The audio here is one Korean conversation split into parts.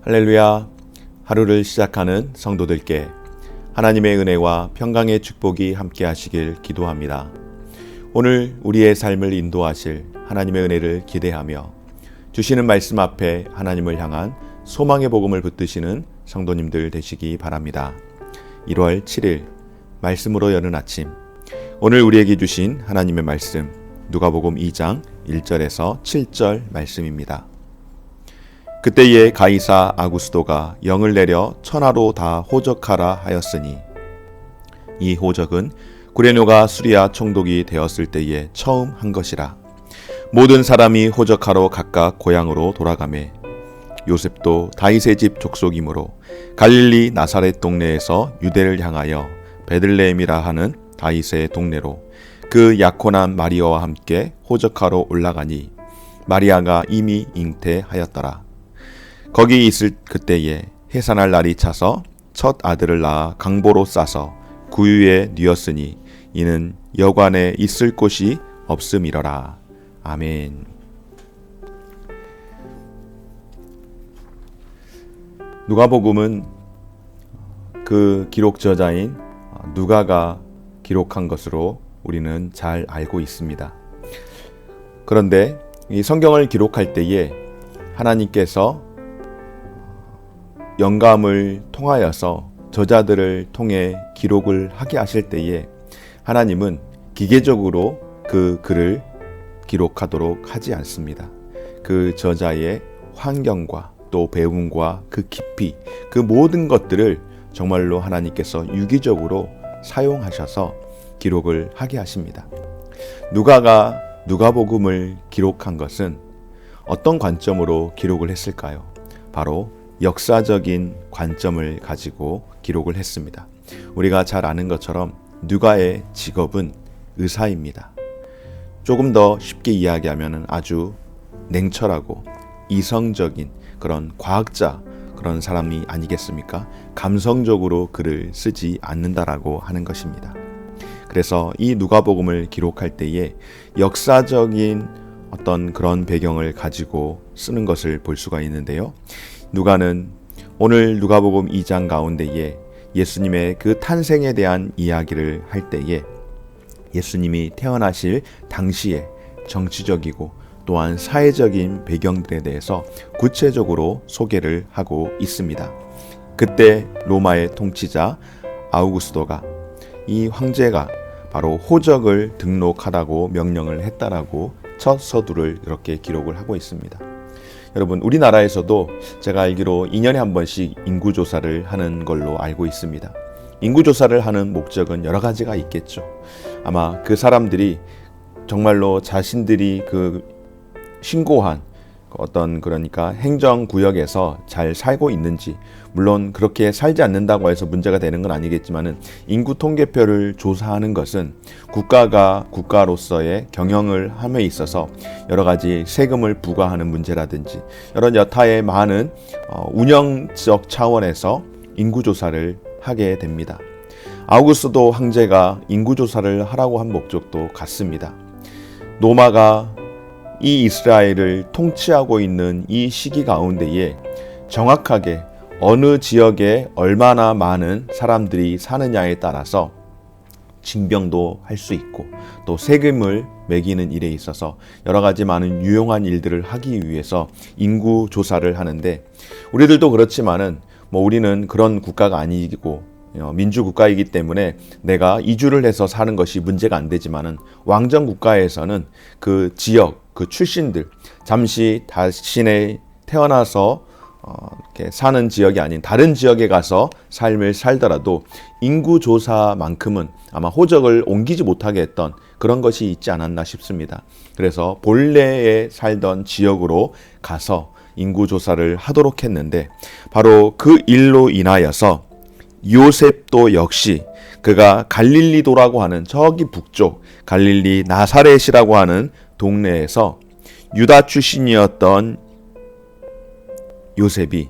할렐루야. 하루를 시작하는 성도들께 하나님의 은혜와 평강의 축복이 함께 하시길 기도합니다. 오늘 우리의 삶을 인도하실 하나님의 은혜를 기대하며 주시는 말씀 앞에 하나님을 향한 소망의 복음을 붙드시는 성도님들 되시기 바랍니다. 1월 7일 말씀으로 여는 아침, 오늘 우리에게 주신 하나님의 말씀 누가복음 2장 1절에서 7절 말씀입니다. 그때에 가이사 아구스도가 영을 내려 천하로 다 호적하라 하였으니, 이 호적은 구레뇨가 수리아 총독이 되었을 때에 처음 한 것이라. 모든 사람이 호적하러 각각 고향으로 돌아가매 요셉도 다윗의 집 족속이므로 갈릴리 나사렛 동네에서 유대를 향하여 베들레헴이라 하는 다윗의 동네로 그 약혼한 마리아와 함께 호적하러 올라가니, 마리아가 이미 잉태하였더라. 거기 있을 그때에 해산할 날이 차서 첫 아들을 낳아 강보로 싸서 구유에 뉘었으니, 이는 여관에 있을 곳이 없음이러라. 아멘. 누가복음은 그 기록 저자인 누가가 기록한 것으로 우리는 잘 알고 있습니다. 그런데 이 성경을 기록할 때에 하나님께서 영감을 통하여서 저자들을 통해 기록을 하게 하실 때에 하나님은 기계적으로 그 글을 기록하도록 하지 않습니다. 그 저자의 환경과 또 배움과 그 깊이, 그 모든 것들을 정말로 하나님께서 유기적으로 사용하셔서 기록을 하게 하십니다. 누가가 누가복음을 기록한 것은 어떤 관점으로 기록을 했을까요? 바로 역사적인 관점을 가지고 기록을 했습니다. 우리가 잘 아는 것처럼 누가의 직업은 의사입니다. 조금 더 쉽게 이야기하면 아주 냉철하고 이성적인 그런 과학자, 그런 사람이 아니겠습니까? 감성적으로 글을 쓰지 않는다라고 하는 것입니다. 그래서 이 누가복음을 기록할 때에 역사적인 어떤 그런 배경을 가지고 쓰는 것을 볼 수가 있는데요. 누가는 오늘 누가복음 2장 가운데에 예수님의 그 탄생에 대한 이야기를 할 때에 예수님이 태어나실 당시에 정치적이고 또한 사회적인 배경들에 대해서 구체적으로 소개를 하고 있습니다. 그때 로마의 통치자 아우구스도가 이 황제가 바로 호적을 등록하라고 명령을 했다라고 첫 서두를 이렇게 기록을 하고 있습니다. 여러분, 우리나라에서도 제가 알기로 2년에 한 번씩 인구조사를 하는 걸로 알고 있습니다. 인구조사를 하는 목적은 여러 가지가 있겠죠. 아마 그 사람들이 정말로 자신들이 그 신고한 어떤 그러니까 행정구역에서 잘 살고 있는지, 물론 그렇게 살지 않는다고 해서 문제가 되는 건 아니겠지만은 인구 통계표를 조사하는 것은 국가가 국가로서의 경영을 함에 있어서 여러 가지 세금을 부과하는 문제라든지 여러 여타의 많은 운영적 차원에서 인구조사를 하게 됩니다. 아우구스도 황제가 인구조사를 하라고 한 목적도 같습니다. 로마가 이 이스라엘을 통치하고 있는 이 시기 가운데에 정확하게 어느 지역에 얼마나 많은 사람들이 사느냐에 따라서 징병도 할 수 있고 또 세금을 매기는 일에 있어서 여러 가지 많은 유용한 일들을 하기 위해서 인구 조사를 하는데, 우리들도 그렇지만은 우리는 그런 국가가 아니고 민주국가이기 때문에 내가 이주를 해서 사는 것이 문제가 안 되지만은 왕정 국가에서는 그 지역, 그 출신들, 잠시 자신의 태어나서 이렇게 사는 지역이 아닌 다른 지역에 가서 삶을 살더라도 인구조사만큼은 아마 호적을 옮기지 못하게 했던 그런 것이 있지 않았나 싶습니다. 그래서 본래에 살던 지역으로 가서 인구조사를 하도록 했는데, 바로 그 일로 인하여서 요셉도 역시 그가 갈릴리도라고 하는 저기 북쪽 갈릴리 나사렛이라고 하는 동네에서 유다 출신이었던 요셉이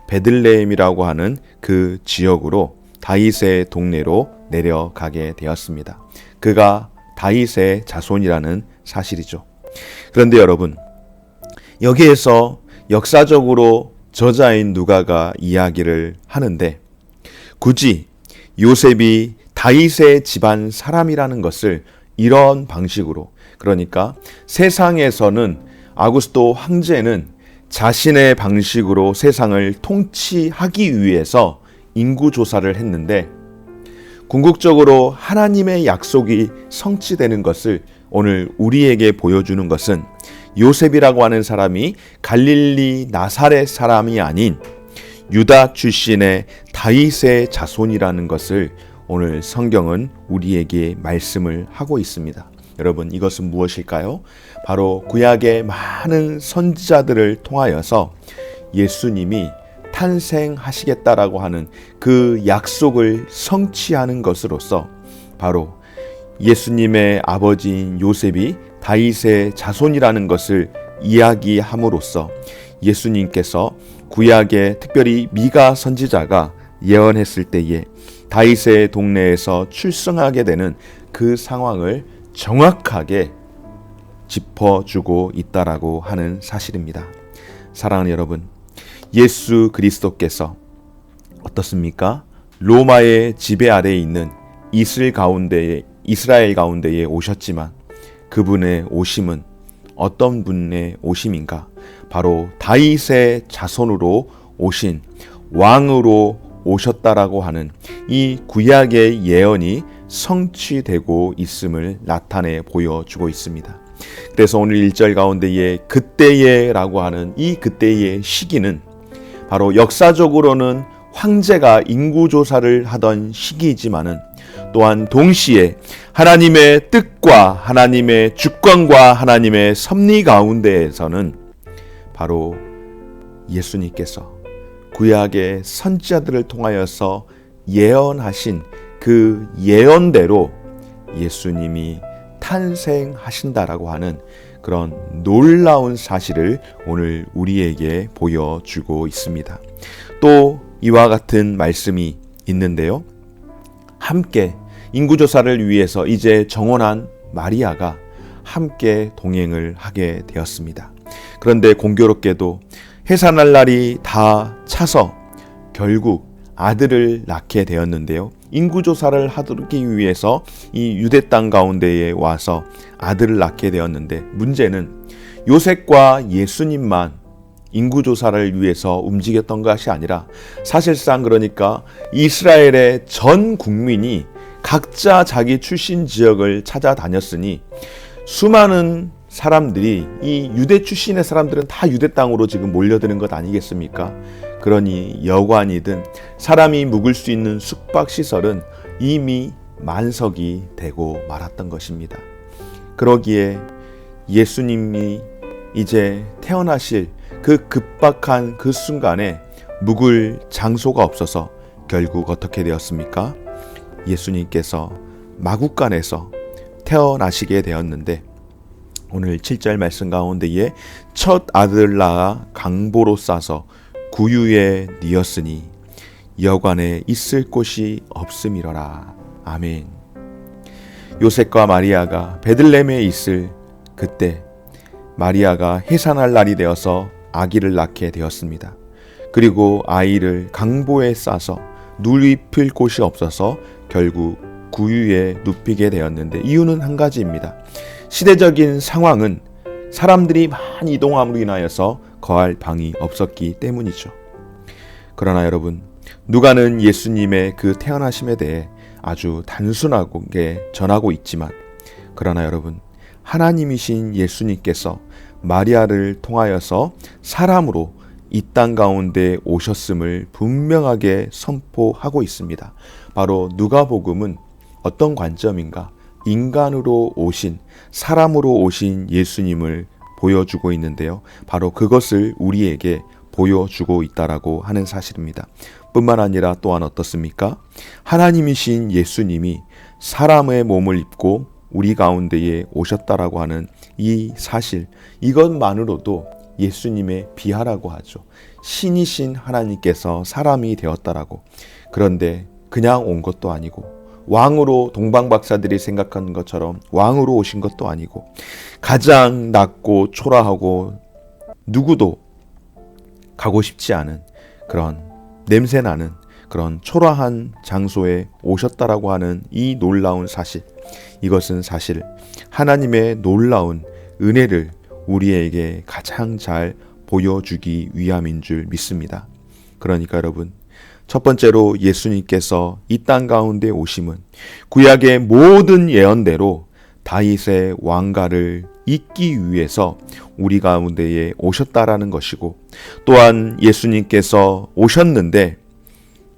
베들레헴이라고 하는 그 지역으로 다윗의 동네로 내려가게 되었습니다. 그가 다윗의 자손이라는 사실이죠. 그런데 여러분, 여기에서 역사적으로 저자인 누가가 이야기를 하는데 굳이 요셉이 다윗의 집안 사람이라는 것을 이런 방식으로, 그러니까 세상에서는 아구스도 황제는 자신의 방식으로 세상을 통치하기 위해서 인구조사를 했는데 궁극적으로 하나님의 약속이 성취되는 것을 오늘 우리에게 보여주는 것은 요셉이라고 하는 사람이 갈릴리 나사렛 사람이 아닌 유다 출신의 다윗의 자손이라는 것을 오늘 성경은 우리에게 말씀을 하고 있습니다. 여러분, 이것은 무엇일까요? 바로 구약의 많은 선지자들을 통하여서 예수님이 탄생하시겠다라고 하는 그 약속을 성취하는 것으로서 바로 예수님의 아버지인 요셉이 다윗의 자손이라는 것을 이야기함으로써 예수님께서 구약의 특별히 미가 선지자가 예언했을 때에 다윗의 동네에서 출생하게 되는 그 상황을 정확하게 짚어주고 있다라고 하는 사실입니다. 사랑하는 여러분, 예수 그리스도께서 어떻습니까? 로마의 지배 아래에 있는 이스라엘 가운데에 오셨지만 그분의 오심은 어떤 분의 오심인가? 바로 다윗의 자손으로 오신 왕으로 오셨다라고 하는 이 구약의 예언이 성취되고 있음을 나타내 보여주고 있습니다. 그래서 오늘 1절 가운데에 그때에라고 하는 이 그때의 시기는 바로 역사적으로는 황제가 인구조사를 하던 시기이지만은 또한 동시에 하나님의 뜻과 하나님의 주권과 하나님의 섭리 가운데에서는 바로 예수님께서 구약의 선지자들을 통하여서 예언하신 그 예언대로 예수님이 탄생하신다라고 하는 그런 놀라운 사실을 오늘 우리에게 보여주고 있습니다. 또 이와 같은 말씀이 있는데요. 함께 인구조사를 위해서 이제 정혼한 마리아가 함께 동행을 하게 되었습니다. 그런데 공교롭게도 해산할 날이 다 차서 결국 아들을 낳게 되었는데요. 인구조사를 하기 위해서 이 유대 땅 가운데에 와서 아들을 낳게 되었는데 문제는 요셉과 예수님만 인구조사를 위해서 움직였던 것이 아니라 사실상 그러니까 이스라엘의 전 국민이 각자 자기 출신 지역을 찾아다녔으니 수많은 사람들이 이 유대 출신의 사람들은 다 유대 땅으로 지금 몰려드는 것 아니겠습니까? 그러니 여관이든 사람이 묵을 수 있는 숙박시설은 이미 만석이 되고 말았던 것입니다. 그러기에 예수님이 이제 태어나실 그 급박한 그 순간에 묵을 장소가 없어서 결국 어떻게 되었습니까? 예수님께서 마구간에서 태어나시게 되었는데 오늘 7절 말씀 가운데에 첫 아들 낳아 강보로 싸서 구유에 뉘었으니 여관에 있을 곳이 없음이러라. 아멘. 요셉과 마리아가 베들레헴에 있을 그때 마리아가 해산할 날이 되어서 아기를 낳게 되었습니다. 그리고 아이를 강보에 싸서 누입힐 곳이 없어서 결국 구유에 눕히게 되었는데 이유는 한 가지입니다. 시대적인 상황은 사람들이 많이 이동함으로 인하여서 거할 방이 없었기 때문이죠. 그러나 여러분, 누가는 예수님의 그 태어나심에 대해 아주 단순하게 전하고 있지만 그러나 여러분, 하나님이신 예수님께서 마리아를 통하여서 사람으로 이 땅 가운데 오셨음을 분명하게 선포하고 있습니다. 바로 누가복음은 어떤 관점인가? 인간으로 오신, 사람으로 오신 예수님을 보여주고 있는데요. 바로 그것을 우리에게 보여주고 있다라고 하는 사실입니다. 뿐만 아니라 또한 어떻습니까? 하나님이신 예수님이 사람의 몸을 입고 우리 가운데에 오셨다라고 하는 이 사실, 이것만으로도 예수님의 비하라고 하죠. 신이신 하나님께서 사람이 되었다라고. 그런데 그냥 온 것도 아니고 왕으로 동방박사들이 생각하는 것처럼 왕으로 오신 것도 아니고 가장 낮고 초라하고 누구도 가고 싶지 않은 그런 냄새나는 그런 초라한 장소에 오셨다라고 하는 이 놀라운 사실, 이것은 사실 하나님의 놀라운 은혜를 우리에게 가장 잘 보여주기 위함인 줄 믿습니다. 그러니까 여러분, 첫 번째로 예수님께서 이 땅 가운데 오심은 구약의 모든 예언대로 다윗의 왕가를 잇기 위해서 우리 가운데에 오셨다라는 것이고, 또한 예수님께서 오셨는데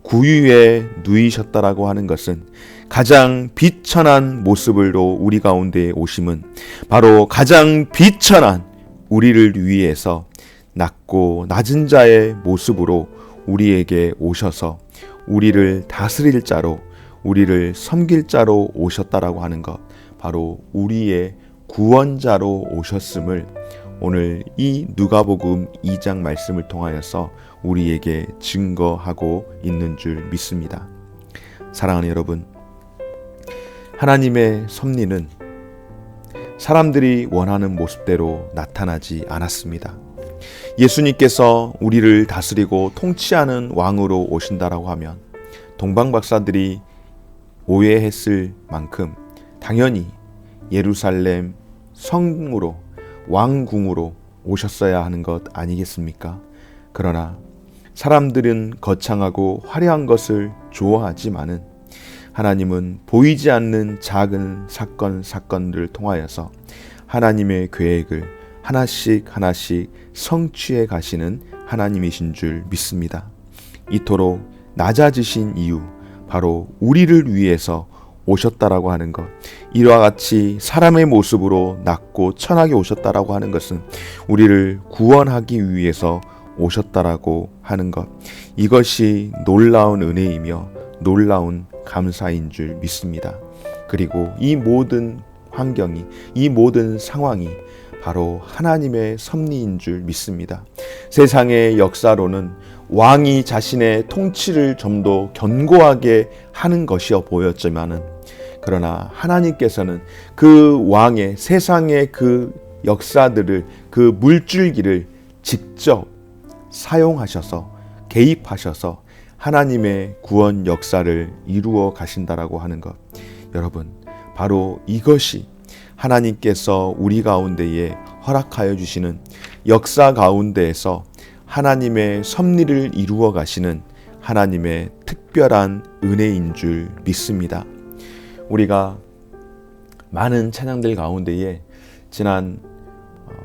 구유에 누이셨다라고 하는 것은 가장 비천한 모습으로 우리 가운데에 오심은 바로 가장 비천한 우리를 위해서 낮고 낮은 자의 모습으로 우리에게 오셔서 우리를 다스릴 자로, 우리를 섬길 자로 오셨다라고 하는 것, 바로 우리의 구원자로 오셨음을 오늘 이 누가복음 2장 말씀을 통하여서 우리에게 증거하고 있는 줄 믿습니다. 사랑하는 여러분, 하나님의 섭리는 사람들이 원하는 모습대로 나타나지 않았습니다. 예수님께서 우리를 다스리고 통치하는 왕으로 오신다라고 하면 동방박사들이 오해했을 만큼 당연히 예루살렘 성으로, 왕궁으로 오셨어야 하는 것 아니겠습니까? 그러나 사람들은 거창하고 화려한 것을 좋아하지만은 하나님은 보이지 않는 작은 사건들을 통하여서 하나님의 계획을 하나씩 성취해 가시는 하나님이신 줄 믿습니다. 이토록 낮아지신 이유, 바로 우리를 위해서 오셨다라고 하는 것, 이와 같이 사람의 모습으로 낮고 천하게 오셨다라고 하는 것은 우리를 구원하기 위해서 오셨다라고 하는 것, 이것이 놀라운 은혜이며 놀라운 감사인 줄 믿습니다. 그리고 이 모든 환경이, 이 모든 상황이 바로 하나님의 섭리인 줄 믿습니다. 세상의 역사로는 왕이 자신의 통치를 좀 더 견고하게 하는 것이어 보였지만은, 그러나 하나님께서는 그 왕의, 세상의 그 역사들을, 그 물줄기를 직접 사용하셔서, 개입하셔서 하나님의 구원 역사를 이루어 가신다라고 하는 것, 여러분, 바로 이것이 하나님께서 우리 가운데에 허락하여 주시는 역사 가운데에서 하나님의 섭리를 이루어 가시는 하나님의 특별한 은혜인 줄 믿습니다. 우리가 많은 찬양들 가운데에 지난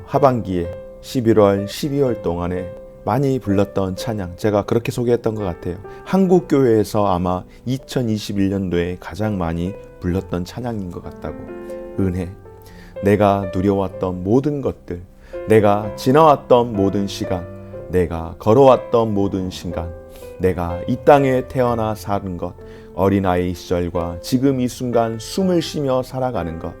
하반기에 11월, 12월 동안에 많이 불렀던 찬양, 제가 그렇게 소개했던 것 같아요. 한국교회에서 아마 2021년도에 가장 많이 불렀던 찬양인 것 같다고. 은혜, 내가 누려왔던 모든 것들, 내가 지나왔던 모든 시간, 내가 걸어왔던 모든 순간, 내가 이 땅에 태어나 사는 것, 어린아이 시절과 지금 이 순간 숨을 쉬며 살아가는 것,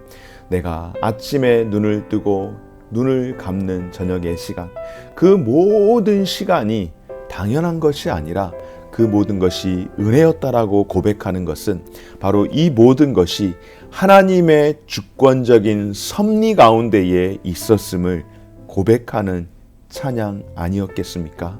내가 아침에 눈을 뜨고 눈을 감는 저녁의 시간, 그 모든 시간이 당연한 것이 아니라 그 모든 것이 은혜였다라고 고백하는 것은 바로 이 모든 것이 하나님의 주권적인 섭리 가운데에 있었음을 고백하는 찬양 아니었겠습니까?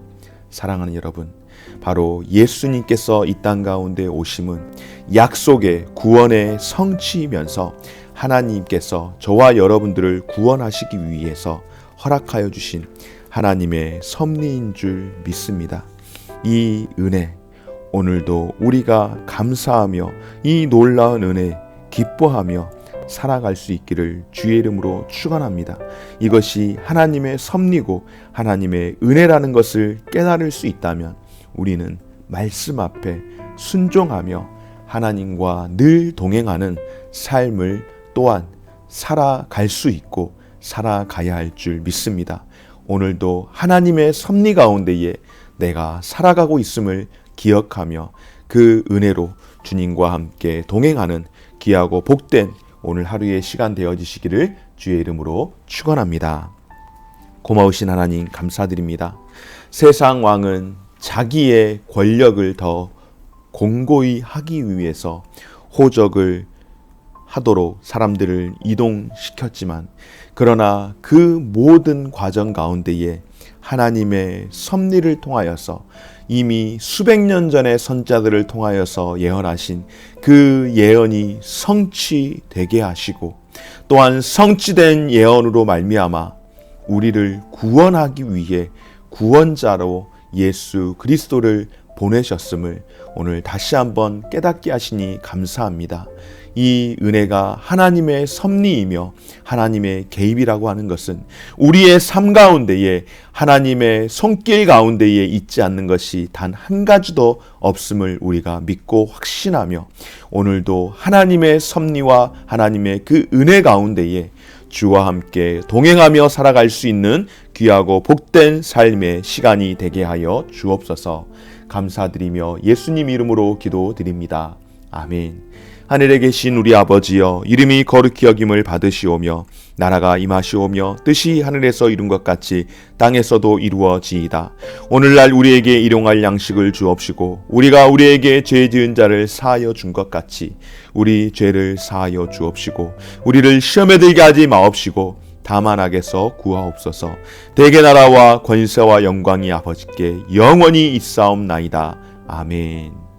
사랑하는 여러분, 바로 예수님께서 이 땅 가운데 오심은 약속의 구원의 성취이면서 하나님께서 저와 여러분들을 구원하시기 위해서 허락하여 주신 하나님의 섭리인 줄 믿습니다. 이 은혜, 오늘도 우리가 감사하며 이 놀라운 은혜 기뻐하며 살아갈 수 있기를 주의 이름으로 축원합니다. 이것이 하나님의 섭리고 하나님의 은혜라는 것을 깨달을 수 있다면 우리는 말씀 앞에 순종하며 하나님과 늘 동행하는 삶을 또한 살아갈 수 있고 살아가야 할 줄 믿습니다. 오늘도 하나님의 섭리 가운데에 내가 살아가고 있음을 기억하며 그 은혜로 주님과 함께 동행하는 귀하고 복된 오늘 하루의 시간 되어지시기를 주의 이름으로 축원합니다. 고마우신 하나님 감사드립니다. 세상 왕은 자기의 권력을 더 공고히 하기 위해서 호적을 하도록 사람들을 이동시켰지만, 그러나 그 모든 과정 가운데에 하나님의 섭리를 통하여서 이미 수백 년 전의 선자들을 통하여서 예언하신 그 예언이 성취되게 하시고 또한 성취된 예언으로 말미암아 우리를 구원하기 위해 구원자로 예수 그리스도를 보내셨음을 오늘 다시 한번 깨닫게 하시니 감사합니다. 이 은혜가 하나님의 섭리이며 하나님의 개입이라고 하는 것은 우리의 삶 가운데에 하나님의 손길 가운데에 있지 않는 것이 단 한 가지도 없음을 우리가 믿고 확신하며 오늘도 하나님의 섭리와 하나님의 그 은혜 가운데에 주와 함께 동행하며 살아갈 수 있는 귀하고 복된 삶의 시간이 되게 하여 주옵소서. 감사드리며 예수님 이름으로 기도드립니다. 아멘. 하늘에 계신 우리 아버지여, 이름이 거룩히 여김을 받으시오며 나라가 임하시오며 뜻이 하늘에서 이룬 것 같이 땅에서도 이루어지이다. 오늘날 우리에게 일용할 양식을 주옵시고 우리가 우리에게 죄 지은 자를 사하여 준 것 같이 우리 죄를 사하여 주옵시고 우리를 시험에 들게 하지 마옵시고 다만 악에서 구하옵소서. 대개 나라와 권세와 영광이 아버지께 영원히 있사옵나이다. 아멘.